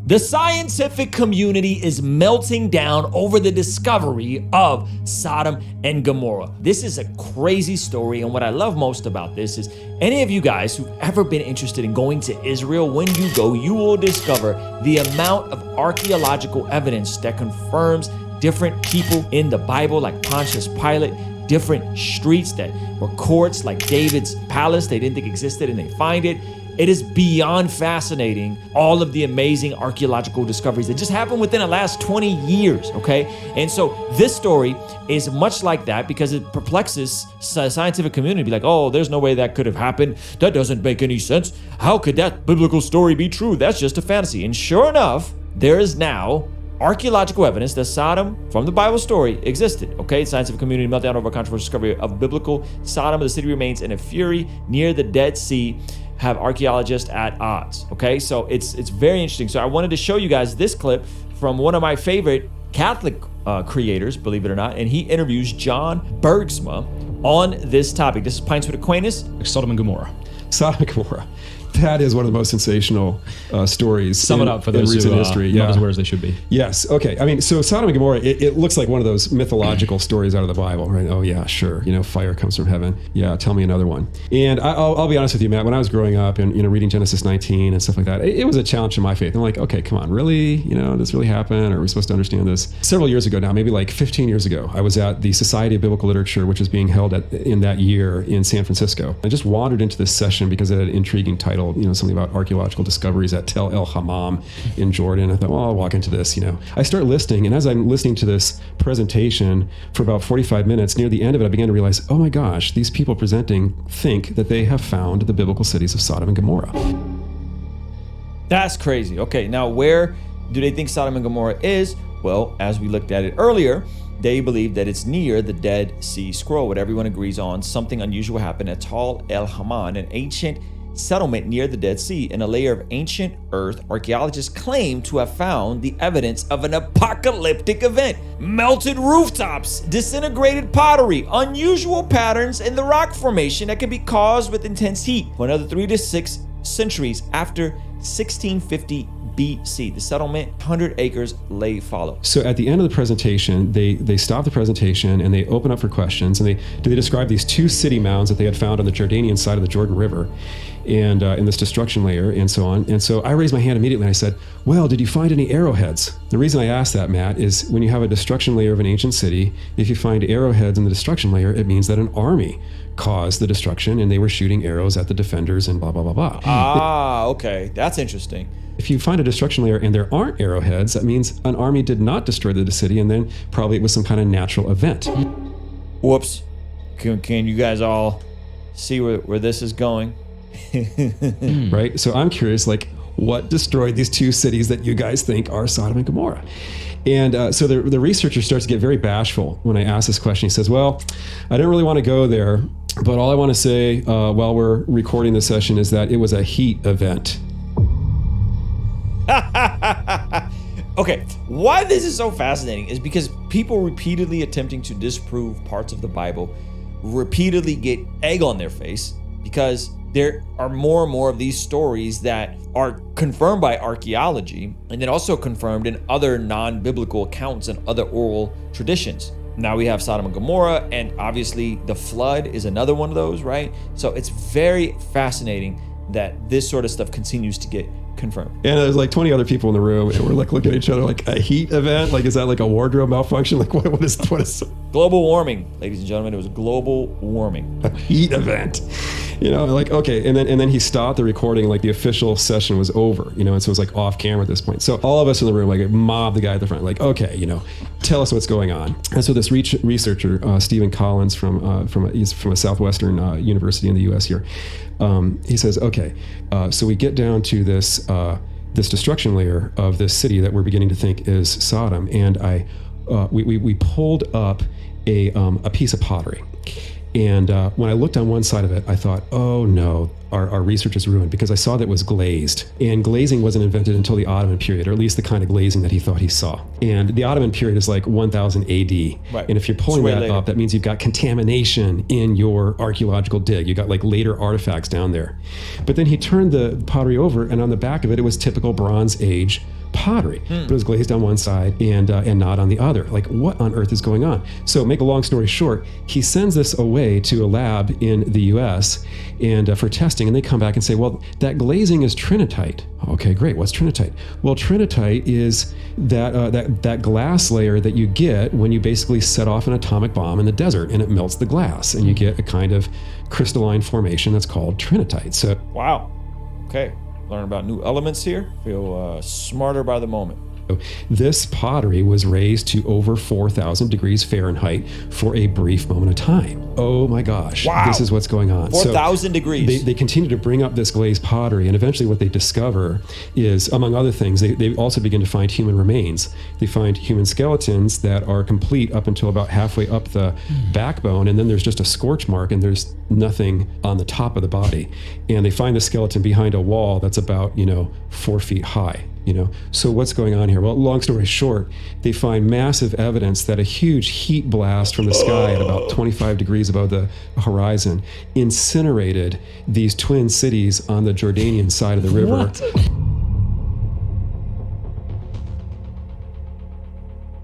The scientific community is melting down over the discovery of Sodom and Gomorrah. This is a crazy story, and what I love most about this is any of you guys who've ever been interested in going to Israel, when you go, you will discover the amount of archaeological evidence that confirms different people in the Bible, like Pontius Pilate, different streets that were courts, like David's palace they didn't think existed, and they find it. It is beyond fascinating, all of the amazing archaeological discoveries that just happened within the last 20 years, okay? And so this story is much like that because it perplexes the scientific community. Be like, oh, there's no way that could have happened. That doesn't make any sense. How could that biblical story be true? That's just a fantasy. And sure enough, there is now archaeological evidence that Sodom, from the Bible story, existed. Okay, scientific community meltdown over a controversial discovery of biblical Sodom. The city remains in a fury near the Dead Sea. Have archaeologists at odds. Okay, so it's very interesting. So I wanted to show you guys this clip from one of my favorite Catholic creators, believe it or not, and he interviews John Bergsma on this topic. This is Pints with Aquinas. Sodom and Gomorrah. Sodom and Gomorrah. That is one of the most sensational stories. Sum it up for those who not as aware as they should be. Yes. Okay. I mean, so Sodom and Gomorrah, it looks like one of those mythological stories out of the Bible, right? Oh yeah, sure. You know, fire comes from heaven. Yeah, tell me another one. And I'll be honest with you, Matt. When I was growing up and reading Genesis 19 and stuff like that, it was a challenge to my faith. I'm like, okay, come on, really? Does this really happen? Or are we supposed to understand this? Several years ago now, maybe like 15 years ago, I was at the Society of Biblical Literature, which was being held in that year in San Francisco. I just wandered into this session because it had an intriguing title, something about archaeological discoveries at Tel El Hammam in Jordan. I thought, well, I'll walk into this, I start listening, and as I'm listening to this presentation for about 45 minutes, near the end of it, I began to realize, oh my gosh, these people presenting think that they have found the biblical cities of Sodom and Gomorrah. That's crazy. Okay, now where do they think Sodom and Gomorrah is? Well, as we looked at it earlier, they believe that it's near the Dead Sea Scroll. What everyone agrees on, something unusual happened at Tel El Hammam, an ancient settlement near the Dead Sea. In a layer of ancient earth, archaeologists claim to have found the evidence of an apocalyptic event. Melted rooftops, disintegrated pottery, unusual patterns in the rock formation that can be caused with intense heat. For another 3 to 6 centuries after 1650 BC, the settlement, 100 acres, lay fallow. So at the end of the presentation, they stop the presentation and they open up for questions, and they describe these 2 city mounds that they had found on the Jordanian side of the Jordan River, and in this destruction layer and so on. And so I raised my hand immediately and I said, well, did you find any arrowheads? The reason I asked that, Matt, is when you have a destruction layer of an ancient city, if you find arrowheads in the destruction layer, it means that an army caused the destruction and they were shooting arrows at the defenders and blah, blah, blah, blah. Okay. That's interesting. If you find a destruction layer and there aren't arrowheads, that means an army did not destroy the city, and then probably it was some kind of natural event. Whoops. Can you guys all see where this is going? Right? So I'm curious, what destroyed these 2 cities that you guys think are Sodom and Gomorrah? And so the researcher starts to get very bashful when I ask this question. He says, well, I didn't really want to go there, but all I want to say while we're recording this session is that it was a heat event. Okay, why this is so fascinating is because people repeatedly attempting to disprove parts of the Bible repeatedly get egg on their face because there are more and more of these stories that are confirmed by archaeology and then also confirmed in other non-biblical accounts and other oral traditions. Now we have Sodom and Gomorrah, and obviously the flood is another one of those, right? So it's very fascinating that this sort of stuff continues to get confirmed. And there's 20 other people in the room, and we're looking at each other like, a heat event? Is that like a wardrobe malfunction? What is global warming, ladies and gentlemen? It was global warming. A heat event. Okay, and then he stopped the recording, the official session was over, and so it was off camera at this point. So all of us in the room mobbed the guy at the front, okay, tell us what's going on. And so this researcher, Stephen Collins he's from a Southwestern university in the U.S. here, he says, okay, so we get down to this destruction layer of this city that we're beginning to think is Sodom, and we pulled up a piece of pottery. And when I looked on one side of it, I thought, oh no, our research is ruined, because I saw that it was glazed. And glazing wasn't invented until the Ottoman period, or at least the kind of glazing that he thought he saw. And the Ottoman period is 1000 AD. Right. And if you're pulling that up, that means you've got contamination in your archaeological dig. You got later artifacts down there. But then he turned the pottery over, and on the back of it, it was typical Bronze Age pottery, but it was glazed on one side and not on the other. Like, what on earth is going on? So make a long story short, he sends this away to a lab in the US and for testing, and they come back and say, well, that glazing is trinitite. Okay, great. What's trinitite? Well, trinitite is that glass layer that you get when you basically set off an atomic bomb in the desert, and it melts the glass, and you get a kind of crystalline formation that's called trinitite. So, wow. Okay, learn about new elements here. Feel smarter by the moment. This pottery was raised to over 4,000 degrees Fahrenheit for a brief moment of time. Oh my gosh, wow. This is what's going on. 4,000 degrees. They continue to bring up this glazed pottery, and eventually what they discover is, among other things, they also begin to find human remains. They find human skeletons that are complete up until about halfway up the backbone, and then there's just a scorch mark, and there's nothing on the top of the body. And they find the skeleton behind a wall that's about, 4 feet high. So what's going on here? Well, long story short, they find massive evidence that a huge heat blast from the sky at about 25 degrees above the horizon incinerated these twin cities on the Jordanian side of the river. What?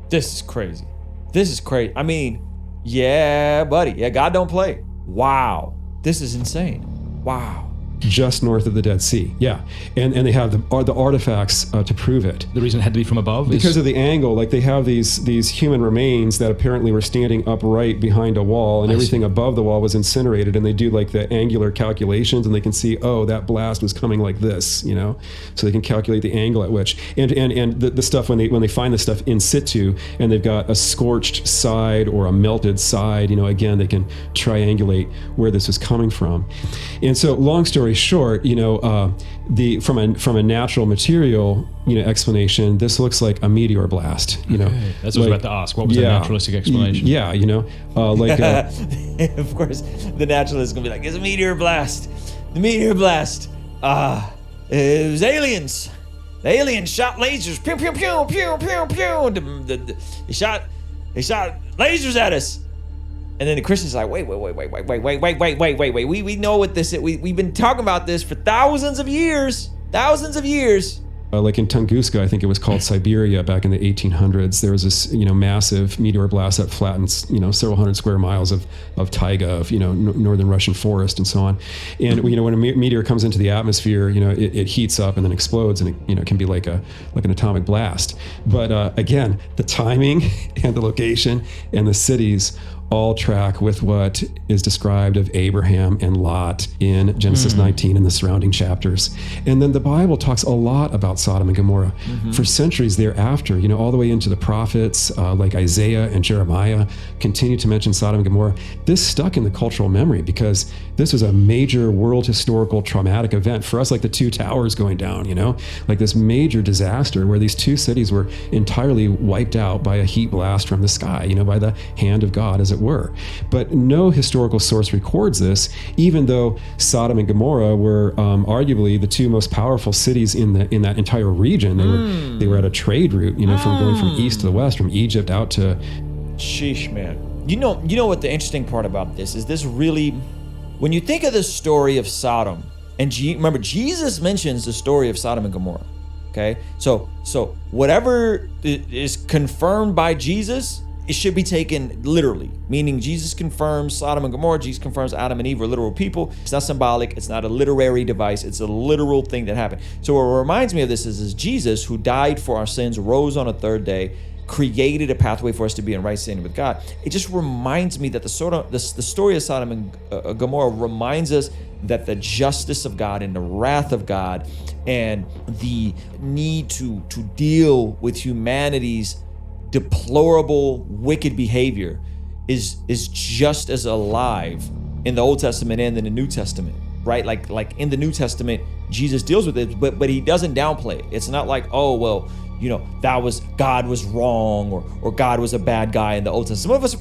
This is crazy. This is crazy. I mean, yeah, buddy. Yeah, God don't play. Wow. This is insane. Wow. Just north of the Dead Sea, yeah, and they have the artifacts to prove it. The reason it had to be from above because of the angle. Like, they have these human remains that apparently were standing upright behind a wall, and everything above the wall was incinerated. And they do like the angular calculations, and they can see, oh, that blast was coming like this, so they can calculate the angle at which. And the stuff when they find the stuff in situ, and they've got a scorched side or a melted side, again they can triangulate where this is coming from. And so, long story short, from a natural material, explanation, this looks like a meteor blast. Okay. That's what I was about to ask. What was the naturalistic explanation? Yeah, of course, the naturalist is gonna be like, it's a meteor blast. The meteor blast. It was aliens. The aliens shot lasers. Pew pew pew pew pew pew. They shot lasers at us. And then the Christian's like, wait. We know what this is. We've been talking about this for thousands of years. Like in Tunguska, I think it was called Siberia back in the 1800s. There was this, massive meteor blast that flattens, several hundred square miles of taiga, of, northern Russian forest and so on. And, when a meteor comes into the atmosphere, it heats up and then explodes, and it can be like an atomic blast. But again, the timing and the location and the cities all track with what is described of Abraham and Lot in Genesis 19 and the surrounding chapters. And then the Bible talks a lot about Sodom and Gomorrah for centuries thereafter, all the way into the prophets like Isaiah and Jeremiah continue to mention Sodom and Gomorrah. This stuck in the cultural memory because this was a major world historical traumatic event for us, like the two towers going down, like this major disaster where these two cities were entirely wiped out by a heat blast from the sky, by the hand of God, as it were. But no historical source records this, even though Sodom and Gomorrah were arguably the two most powerful cities in that entire region. They were at a trade route, from going from east to the west, from Egypt out to. Sheesh, man. You know what the interesting part about this is? This really, when you think of the story of Sodom, and remember, Jesus mentions the story of Sodom and Gomorrah. Okay, so whatever is confirmed by Jesus, it should be taken literally, meaning Jesus confirms Sodom and Gomorrah, Jesus confirms Adam and Eve were literal people. It's not symbolic, it's not a literary device, it's a literal thing that happened. So what reminds me of this is Jesus, who died for our sins, rose on a third day, created a pathway for us to be in right standing with God. It just reminds me that the story of Sodom and Gomorrah reminds us that the justice of God and the wrath of God and the need to deal with humanity's deplorable, wicked behavior is just as alive in the Old Testament and in the New Testament, right? Like in the New Testament, Jesus deals with it, but he doesn't downplay it. It's not like, oh, well, God was wrong or God was a bad guy in the Old Testament. Some of us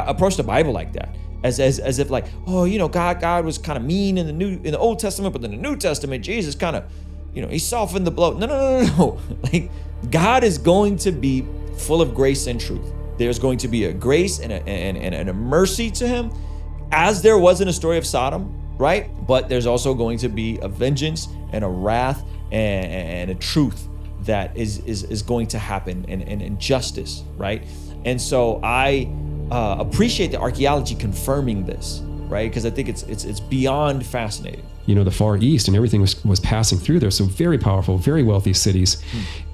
approach the Bible like that, as if like, oh, God was kind of mean in the Old Testament, but in the New Testament, Jesus kind of, he softened the blow. No. Like, God is going to be full of grace and truth. There's going to be a grace and a mercy to him, as there was in the story of Sodom, right? But there's also going to be a vengeance and a wrath and a truth that is going to happen, and justice, right? And so I appreciate the archaeology confirming this, right? Because I think it's beyond fascinating. You know, the Far East and everything was passing through there. So very powerful, very wealthy cities.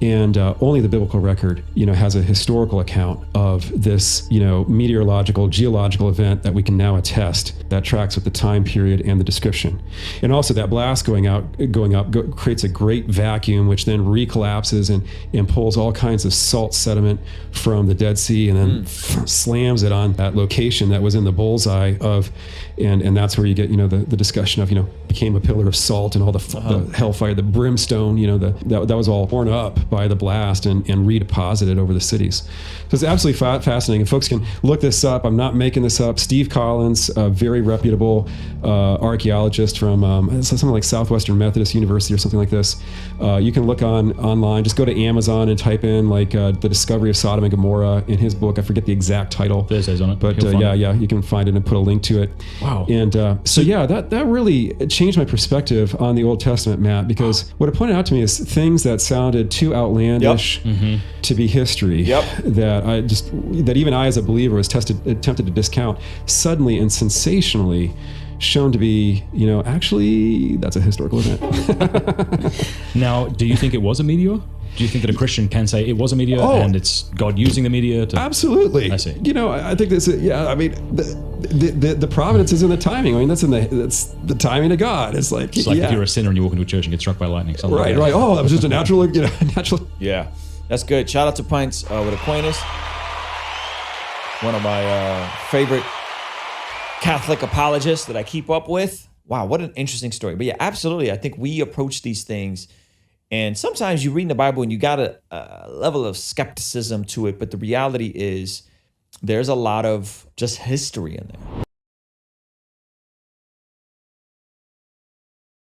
And only the biblical record, you know, has a historical account of this, you know, meteorological, geological event that we can now attest that tracks with the time period and the description. And also that blast going up creates a great vacuum, which then recollapses and pulls all kinds of salt sediment from the Dead Sea and then slams it on that location that was in the bullseye of, and that's where you get, you know, the discussion of, you know, became a pillar of salt and all the hellfire, the brimstone, you know, that was all torn up by the blast and redeposited over the cities. So it's absolutely fascinating. And folks can look this up. I'm not making this up. Steve Collins, a very reputable archaeologist from something like Southwestern Methodist University or something like this. You can look online. Just go to Amazon and type in like the discovery of Sodom and Gomorrah in his book. I forget the exact title. Thursday's on it. But yeah, you can find it and put a link to it. Wow. And so yeah, that really changed my perspective on the Old Testament, Matt, because what it pointed out to me is things that sounded too outlandish to be history, that even I as a believer was attempted to discount, suddenly and sensationally shown to be, you know, actually that's a historical event. Now, do you think it was a meteor? Do you think that a Christian can say it was a meteor and it's God using the meteor to... Absolutely. I see. You know, I think this. Yeah, I mean, the providence is in the timing. I mean, that's the timing of God. It's like if you're a sinner and you walk into a church and get struck by lightning. Right. Oh, that was just a natural. You know, natural. Yeah, that's good. Shout out to Pints with Aquinas, one of my favorite Catholic apologists that I keep up with. Wow, what an interesting story. But yeah, absolutely. I think we approach these things. And sometimes you read in the Bible and you got a level of skepticism to it, but the reality is there's a lot of just history in there.